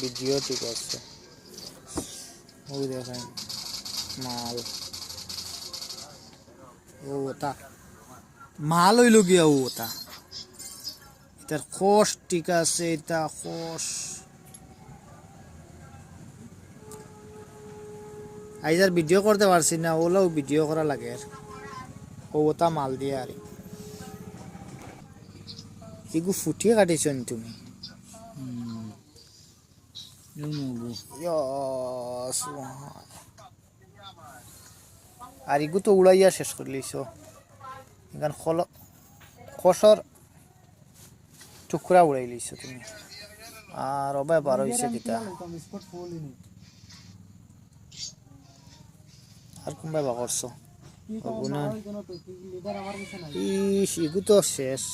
video ঠিক আছে ওই দেখেন মাল ও ওটা মাল হইল গিয়া ও ওটা এটার কোষ ঠিক আছে এটা কোষ আইজার ভিডিও করতে পারছি না ওলাও ভিডিও করা লাগে ও ওটা মাল দিয়ে আর এগু ফুটিয়ে কাটিছ তুমি আর এগু তো উড়াইয়া শেষ করে লিছ এখান খসর টুকরা উড়াই লিছ তুমি আর অবাই বার হয়েছে কিতা আর কোনবাই বা করছো ইস এগু তো শেষ